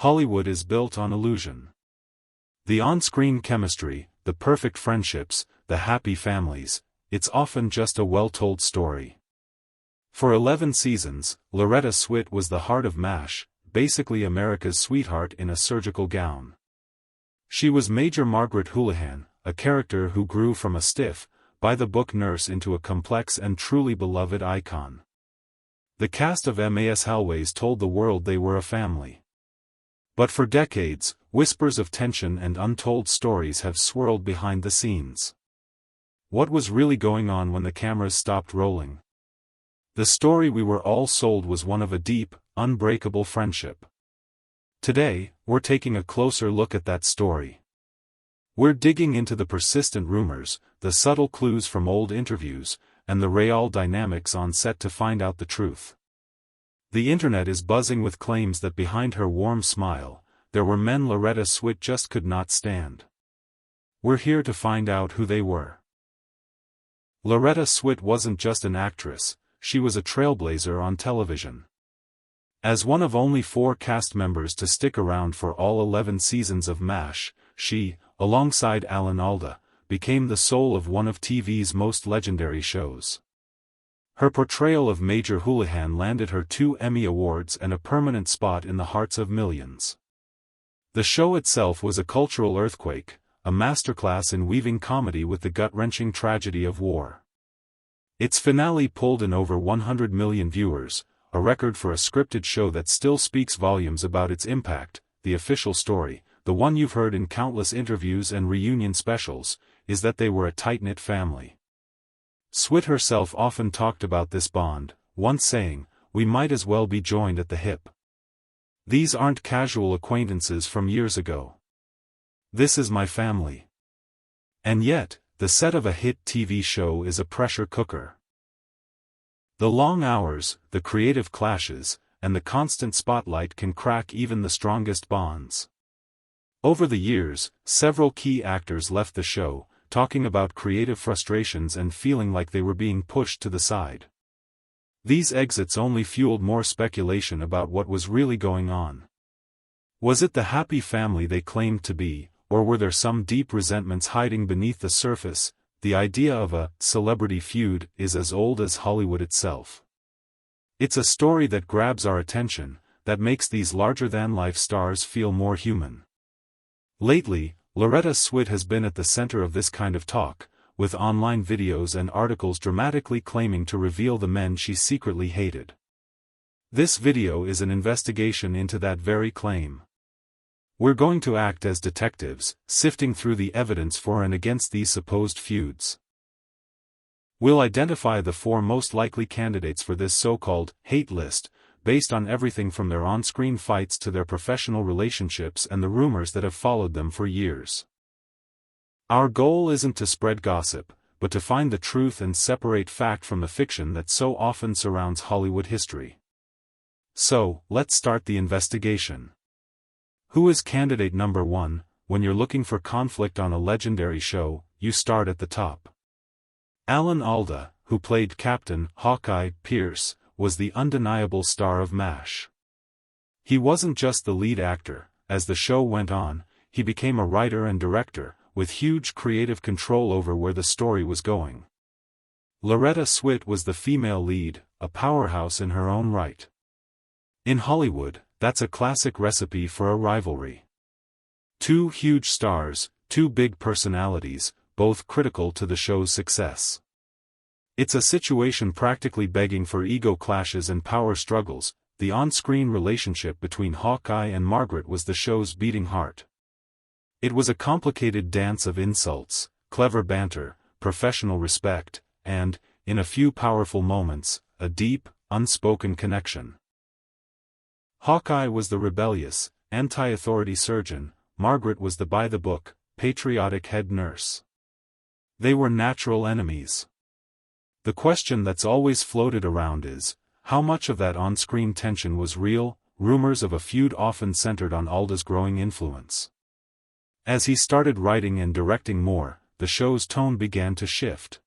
Hollywood is built on illusion. The on-screen chemistry, the perfect friendships, the happy families, it's often just a well-told story. For 11 seasons, Loretta Swit was the heart of MASH, basically America's sweetheart in a surgical gown. She was Major Margaret Houlihan, a character who grew from a stiff, by-the-book nurse into a complex and truly beloved icon. The cast of MAS always told the world they were a family. But for decades, whispers of tension and untold stories have swirled behind the scenes. What was really going on when the cameras stopped rolling? The story we were all sold was one of a deep, unbreakable friendship. Today, we're taking a closer look at that story. We're digging into the persistent rumors, the subtle clues from old interviews, and the real dynamics on set to find out the truth. The internet is buzzing with claims that behind her warm smile, there were men Loretta Swit just could not stand. We're here to find out who they were. Loretta Swit wasn't just an actress, she was a trailblazer on television. As one of only 4 cast members to stick around for all 11 seasons of MASH, she, alongside Alan Alda, became the soul of one of TV's most legendary shows. Her portrayal of Major Houlihan landed her 2 Emmy Awards and a permanent spot in the hearts of millions. The show itself was a cultural earthquake, a masterclass in weaving comedy with the gut-wrenching tragedy of war. Its finale pulled in over 100 million viewers, a record for a scripted show that still speaks volumes about its impact. The official story, the one you've heard in countless interviews and reunion specials, is that they were a tight-knit family. Swit herself often talked about this bond, once saying, "We might as well be joined at the hip." These aren't casual acquaintances from years ago. This is my family. And yet, the set of a hit TV show is a pressure cooker. The long hours, the creative clashes, and the constant spotlight can crack even the strongest bonds. Over the years, several key actors left the show, talking about creative frustrations and feeling like they were being pushed to the side. These exits only fueled more speculation about what was really going on. Was it the happy family they claimed to be, or were there some deep resentments hiding beneath the surface? The idea of a celebrity feud is as old as Hollywood itself. It's a story that grabs our attention, that makes these larger-than-life stars feel more human. Lately, Loretta Swit has been at the center of this kind of talk, with online videos and articles dramatically claiming to reveal the men she secretly hated. This video is an investigation into that very claim. We're going to act as detectives, sifting through the evidence for and against these supposed feuds. We'll identify the 4 most likely candidates for this so-called hate list, based on everything from their on-screen fights to their professional relationships and the rumors that have followed them for years. Our goal isn't to spread gossip, but to find the truth and separate fact from the fiction that so often surrounds Hollywood history. So, let's start the investigation. Who is candidate number 1? When you're looking for conflict on a legendary show, you start at the top. Alan Alda, who played Captain Hawkeye Pierce, was the undeniable star of MASH. He wasn't just the lead actor. As the show went on, he became a writer and director, with huge creative control over where the story was going. Loretta Swit was the female lead, a powerhouse in her own right. In Hollywood, that's a classic recipe for a rivalry. 2 huge stars, 2 big personalities, both critical to the show's success. It's a situation practically begging for ego clashes and power struggles. The on-screen relationship between Hawkeye and Margaret was the show's beating heart. It was a complicated dance of insults, clever banter, professional respect, and, in a few powerful moments, a deep, unspoken connection. Hawkeye was the rebellious, anti-authority surgeon, Margaret was the by-the-book, patriotic head nurse. They were natural enemies. The question that's always floated around is, how much of that on-screen tension was real? Rumors of a feud often centered on Alda's growing influence. As he started writing and directing more, the show's tone began to shift.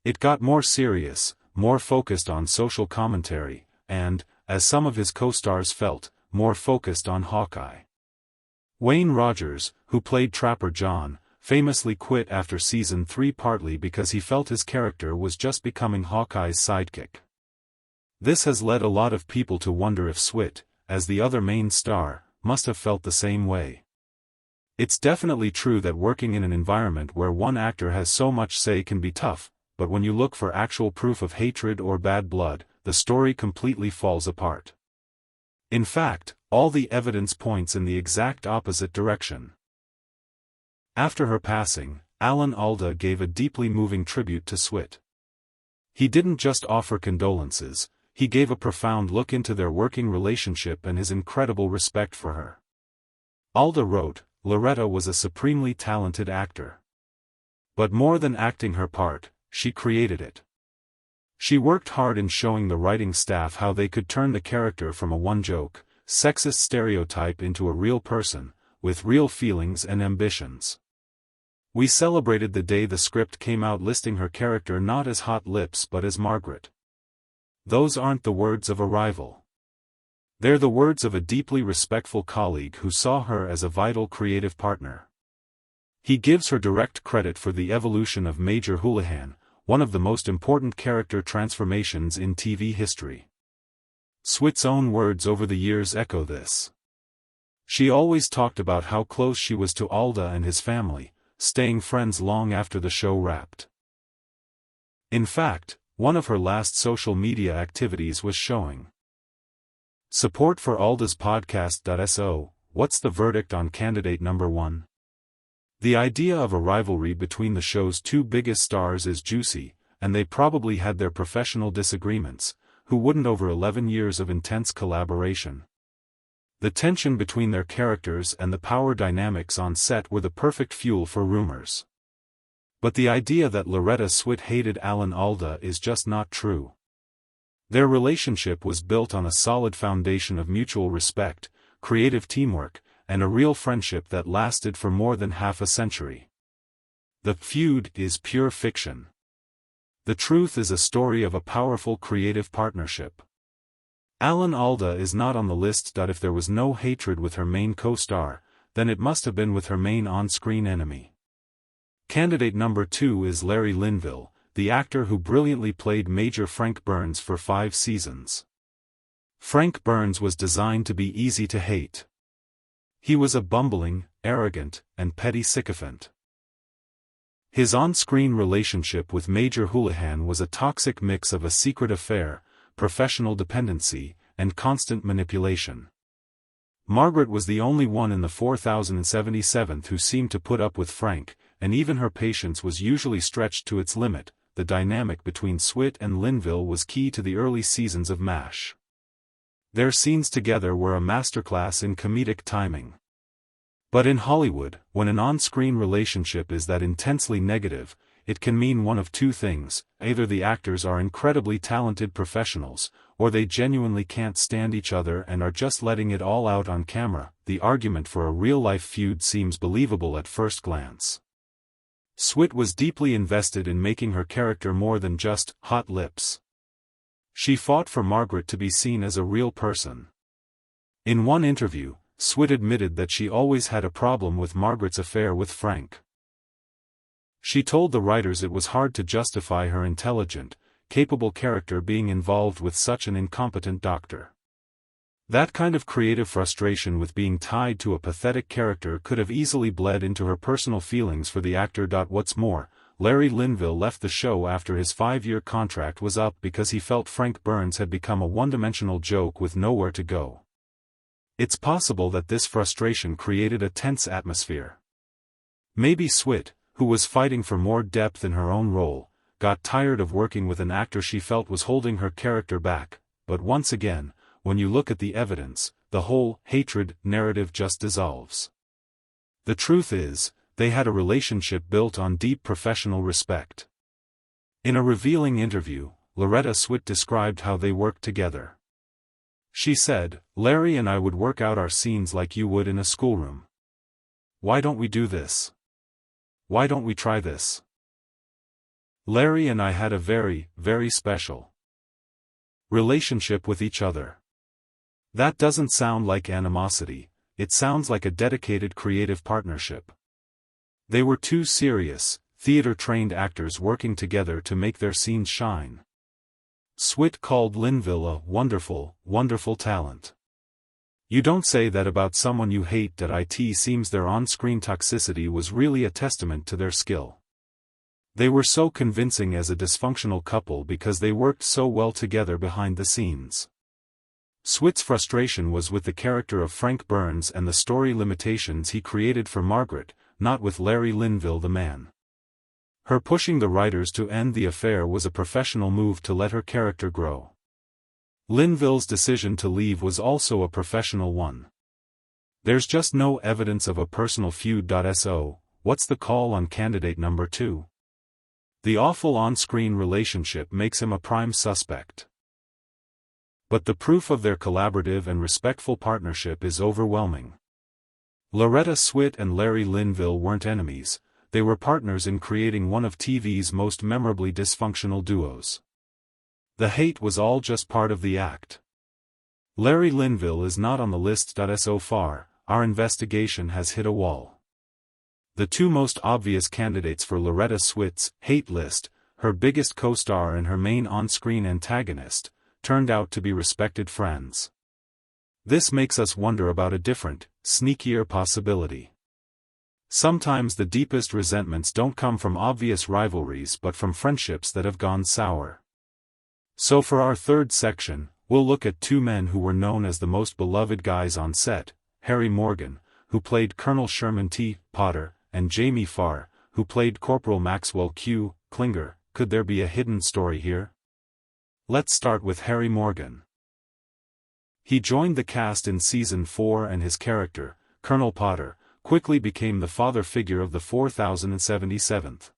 It got more serious, more focused on social commentary, and, as some of his co-stars felt, more focused on Hawkeye. Wayne Rogers, who played Trapper John, famously quit after season 3 partly because he felt his character was just becoming Hawkeye's sidekick. This has led a lot of people to wonder if Swit, as the other main star, must have felt the same way. It's definitely true that working in an environment where one actor has so much say can be tough, but when you look for actual proof of hatred or bad blood, the story completely falls apart. In fact, all the evidence points in the exact opposite direction. After her passing, Alan Alda gave a deeply moving tribute to Swit. He didn't just offer condolences, he gave a profound look into their working relationship and his incredible respect for her. Alda wrote, "Loretta was a supremely talented actor. But more than acting her part, she created it. She worked hard in showing the writing staff how they could turn the character from a one-joke, sexist stereotype into a real person, with real feelings and ambitions. We celebrated the day the script came out listing her character not as Hot Lips but as Margaret. Those aren't the words of a rival. They're the words of a deeply respectful colleague who saw her as a vital creative partner." He gives her direct credit for the evolution of Major Houlihan, one of the most important character transformations in TV history. Swit's own words over the years echo this. She always talked about how close she was to Alda and his family, staying friends long after the show wrapped. In fact, one of her last social media activities was showing support for Alda's podcast. So, what's the verdict on candidate number 1? The idea of a rivalry between the show's two biggest stars is juicy, and they probably had their professional disagreements, who wouldn't over 11 years of intense collaboration. The tension between their characters and the power dynamics on set were the perfect fuel for rumors. But the idea that Loretta Swit hated Alan Alda is just not true. Their relationship was built on a solid foundation of mutual respect, creative teamwork, and a real friendship that lasted for more than half a century. The feud is pure fiction. The truth is a story of a powerful creative partnership. Alan Alda is not on the list. If there was no hatred with her main co-star, then it must have been with her main on-screen enemy. Candidate number 2 is Larry Linville, the actor who brilliantly played Major Frank Burns for 5 seasons. Frank Burns was designed to be easy to hate. He was a bumbling, arrogant, and petty sycophant. His on-screen relationship with Major Houlihan was a toxic mix of a secret affair, professional dependency, and constant manipulation. Margaret was the only one in the 4077th who seemed to put up with Frank, and even her patience was usually stretched to its limit. The dynamic between Swit and Linville was key to the early seasons of MASH. Their scenes together were a masterclass in comedic timing. But in Hollywood, when an on-screen relationship is that intensely negative, it can mean one of two things: either the actors are incredibly talented professionals, or they genuinely can't stand each other and are just letting it all out on camera. The argument for a real-life feud seems believable at first glance. Swit was deeply invested in making her character more than just hot lips. She fought for Margaret to be seen as a real person. In one interview, Swit admitted that she always had a problem with Margaret's affair with Frank. She told the writers it was hard to justify her intelligent, capable character being involved with such an incompetent doctor. That kind of creative frustration with being tied to a pathetic character could have easily bled into her personal feelings for the actor. What's more, Larry Linville left the show after his 5-year contract was up because he felt Frank Burns had become a one-dimensional joke with nowhere to go. It's possible that this frustration created a tense atmosphere. Maybe Swit, who was fighting for more depth in her own role, got tired of working with an actor she felt was holding her character back. But once again, when you look at the evidence, the whole hatred narrative just dissolves. The truth is, they had a relationship built on deep professional respect. In a revealing interview, Loretta Swit described how they worked together. She said, "Larry and I would work out our scenes like you would in a schoolroom. Why don't we do this? Why don't we try this?" Larry and I had a very, very special relationship with each other. That doesn't sound like animosity, it sounds like a dedicated creative partnership. They were two serious, theater-trained actors working together to make their scenes shine. Swit called Linville a wonderful, wonderful talent. You don't say that about someone you hate. It seems their on-screen toxicity was really a testament to their skill. They were so convincing as a dysfunctional couple because they worked so well together behind the scenes. Swit's frustration was with the character of Frank Burns and the story limitations he created for Margaret, not with Larry Linville the man. Her pushing the writers to end the affair was a professional move to let her character grow. Linville's decision to leave was also a professional one. There's just no evidence of a personal feud. So, what's the call on candidate number 2? The awful on-screen relationship makes him a prime suspect. But the proof of their collaborative and respectful partnership is overwhelming. Loretta Swit and Larry Linville weren't enemies, they were partners in creating one of TV's most memorably dysfunctional duos. The hate was all just part of the act. Larry Linville is not on the list. So far, our investigation has hit a wall. The two most obvious candidates for Loretta Swit's hate list, her biggest co-star and her main on-screen antagonist, turned out to be respected friends. This makes us wonder about a different, sneakier possibility. Sometimes the deepest resentments don't come from obvious rivalries but from friendships that have gone sour. So for our third section, we'll look at two men who were known as the most beloved guys on set, Harry Morgan, who played Colonel Sherman T. Potter, and Jamie Farr, who played Corporal Maxwell Q. Klinger. Could there be a hidden story here? Let's start with Harry Morgan. He joined the cast in Season 4 and his character, Colonel Potter, quickly became the father figure of the 4077th.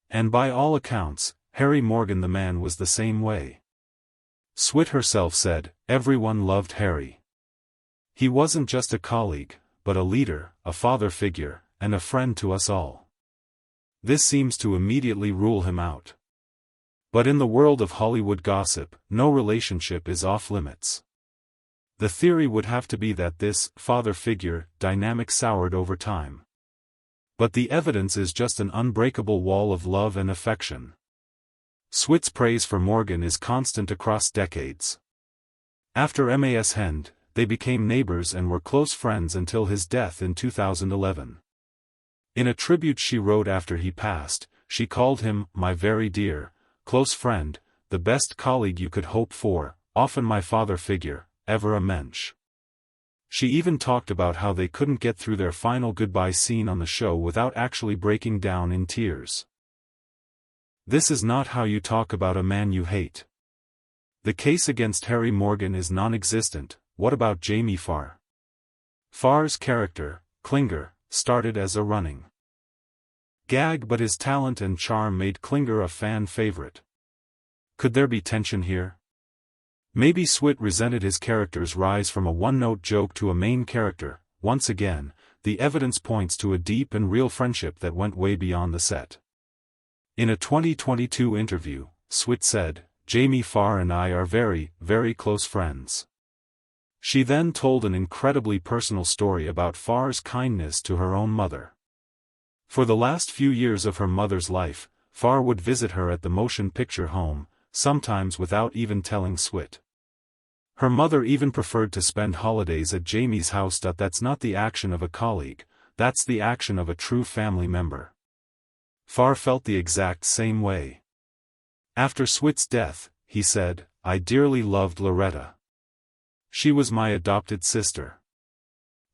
And by all accounts, Harry Morgan the man was the same way. Swit herself said, "Everyone loved Harry. He wasn't just a colleague, but a leader, a father figure, and a friend to us all." This seems to immediately rule him out. But in the world of Hollywood gossip, no relationship is off limits. The theory would have to be that this father figure dynamic soured over time. But the evidence is just an unbreakable wall of love and affection. Swit's praise for Morgan is constant across decades. After MAS Hend, they became neighbors and were close friends until his death in 2011. In a tribute she wrote after he passed, she called him, "my very dear, close friend, the best colleague you could hope for, often my father figure, ever a mensch." She even talked about how they couldn't get through their final goodbye scene on the show without actually breaking down in tears. This is not how you talk about a man you hate. The case against Harry Morgan is non-existent. What about Jamie Farr? Farr's character, Klinger, started as a running gag, but his talent and charm made Klinger a fan favorite. Could there be tension here? Maybe Swit resented his character's rise from a one-note joke to a main character. Once again, the evidence points to a deep and real friendship that went way beyond the set. In a 2022 interview, Swit said, "Jamie Farr and I are very, very close friends." She then told an incredibly personal story about Farr's kindness to her own mother. For the last few years of her mother's life, Farr would visit her at the motion picture home, sometimes without even telling Swit. Her mother even preferred to spend holidays at Jamie's house. That's not the action of a colleague, that's the action of a true family member. Farr felt the exact same way. After Swit's death, he said, "I dearly loved Loretta. She was my adopted sister.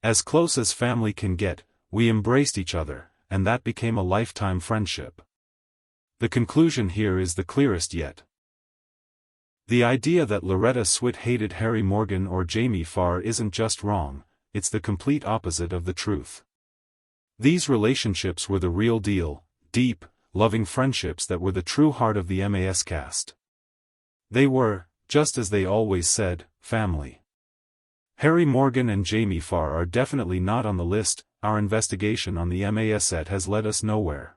As close as family can get, we embraced each other, and that became a lifetime friendship." The conclusion here is the clearest yet. The idea that Loretta Swit hated Harry Morgan or Jamie Farr isn't just wrong, it's the complete opposite of the truth. These relationships were the real deal, deep, loving friendships that were the true heart of the MAS cast. They were, just as they always said, family. Harry Morgan and Jamie Farr are definitely not on the list. Our investigation on the MAS set has led us nowhere.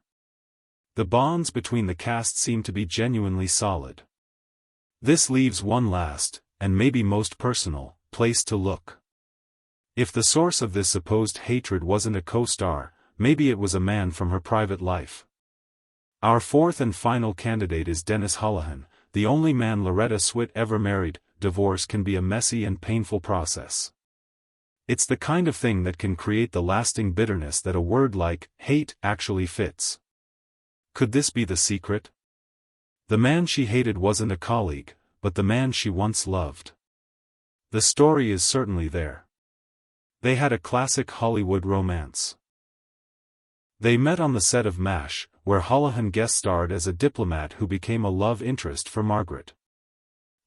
The bonds between the cast seem to be genuinely solid. This leaves one last, and maybe most personal, place to look. If the source of this supposed hatred wasn't a co-star, maybe it was a man from her private life. Our fourth and final candidate is Dennis Holohan, the only man Loretta Swit ever married. Divorce can be a messy and painful process. It's the kind of thing that can create the lasting bitterness that a word like hate actually fits. Could this be the secret? The man she hated wasn't a colleague, but the man she once loved. The story is certainly there. They had a classic Hollywood romance. They met on the set of MASH, where Holohan guest-starred as a diplomat who became a love interest for Margaret.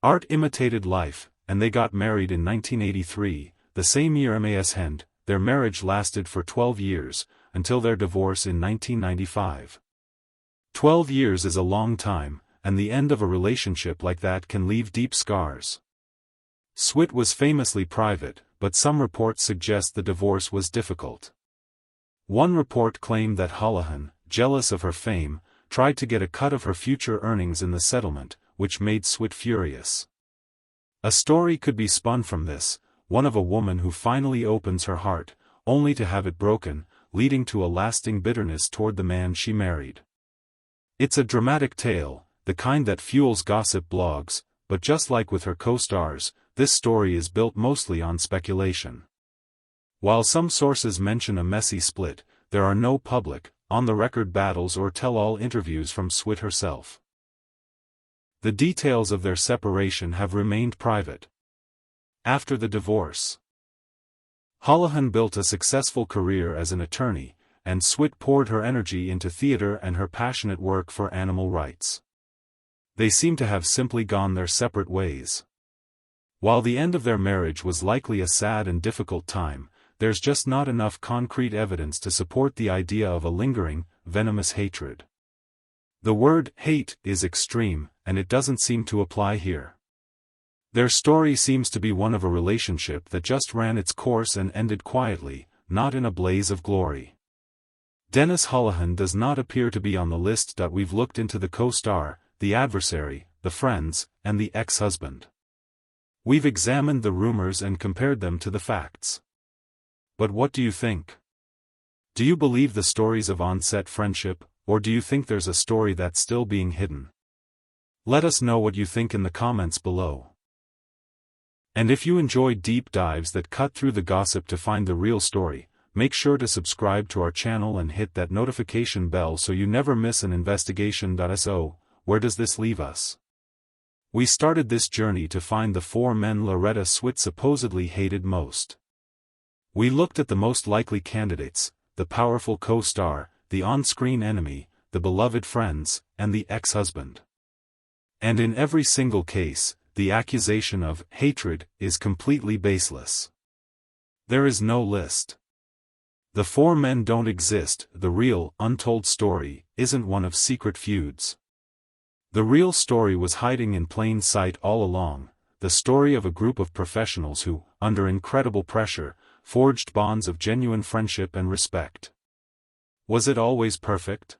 Art imitated life, and they got married in 1983, the same year MAS ended. Their marriage lasted for 12 years, until their divorce in 1995. 12 years is a long time, and the end of a relationship like that can leave deep scars. Swit was famously private, but some reports suggest the divorce was difficult. One report claimed that Holohan, jealous of her fame, tried to get a cut of her future earnings in the settlement, which made Swit furious. A story could be spun from this, one of a woman who finally opens her heart, only to have it broken, leading to a lasting bitterness toward the man she married. It's a dramatic tale, the kind that fuels gossip blogs, but just like with her co-stars, this story is built mostly on speculation. While some sources mention a messy split, there are no public, on-the-record battles or tell-all interviews from Swit herself. The details of their separation have remained private. After the divorce, Holohan built a successful career as an attorney, and Swit poured her energy into theater and her passionate work for animal rights. They seem to have simply gone their separate ways. While the end of their marriage was likely a sad and difficult time, there's just not enough concrete evidence to support the idea of a lingering, venomous hatred. The word hate is extreme, and it doesn't seem to apply here. Their story seems to be one of a relationship that just ran its course and ended quietly, not in a blaze of glory. Dennis Holohan does not appear to be on the list. We've looked into the co-star, the adversary, the friends, and the ex-husband. We've examined the rumors and compared them to the facts. But what do you think? Do you believe the stories of on-set friendship, or do you think there's a story that's still being hidden? Let us know what you think in the comments below. And if you enjoy deep dives that cut through the gossip to find the real story, make sure to subscribe to our channel and hit that notification bell so you never miss an investigation. So, where does this leave us? We started this journey to find the 4 men Loretta Swit supposedly hated most. We looked at the most likely candidates, the powerful co-star, the on-screen enemy, the beloved friends, and the ex-husband. And in every single case, the accusation of hatred is completely baseless. There is no list. The 4 men don't exist. The real, untold story isn't one of secret feuds. The real story was hiding in plain sight all along, the story of a group of professionals who, under incredible pressure, forged bonds of genuine friendship and respect. Was it always perfect?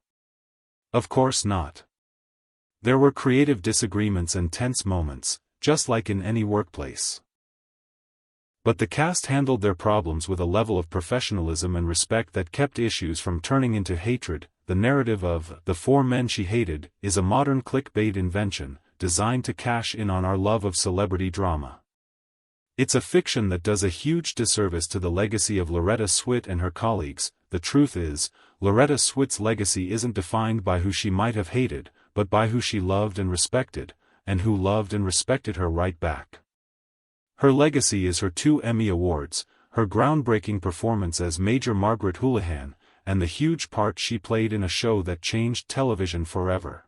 Of course not. There were creative disagreements and tense moments, just like in any workplace. But the cast handled their problems with a level of professionalism and respect that kept issues from turning into hatred. The narrative of the 4 men she hated is a modern clickbait invention, designed to cash in on our love of celebrity drama. It's a fiction that does a huge disservice to the legacy of Loretta Swit and her colleagues. The truth is, Loretta Swit's legacy isn't defined by who she might have hated, but by who she loved and respected, and who loved and respected her right back. Her legacy is her 2 Emmy Awards, her groundbreaking performance as Major Margaret Houlihan, and the huge part she played in a show that changed television forever.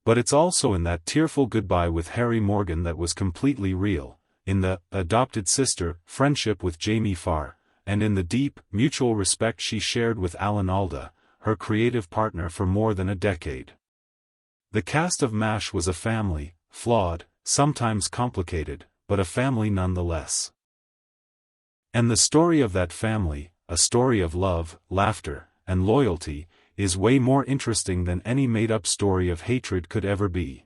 But it's also in that tearful goodbye with Harry Morgan that was completely real, in the adopted sister friendship with Jamie Farr, and in the deep, mutual respect she shared with Alan Alda, her creative partner for more than a decade. The cast of MASH was a family, flawed, sometimes complicated, but a family nonetheless. And the story of that family, a story of love, laughter, and loyalty, is way more interesting than any made-up story of hatred could ever be.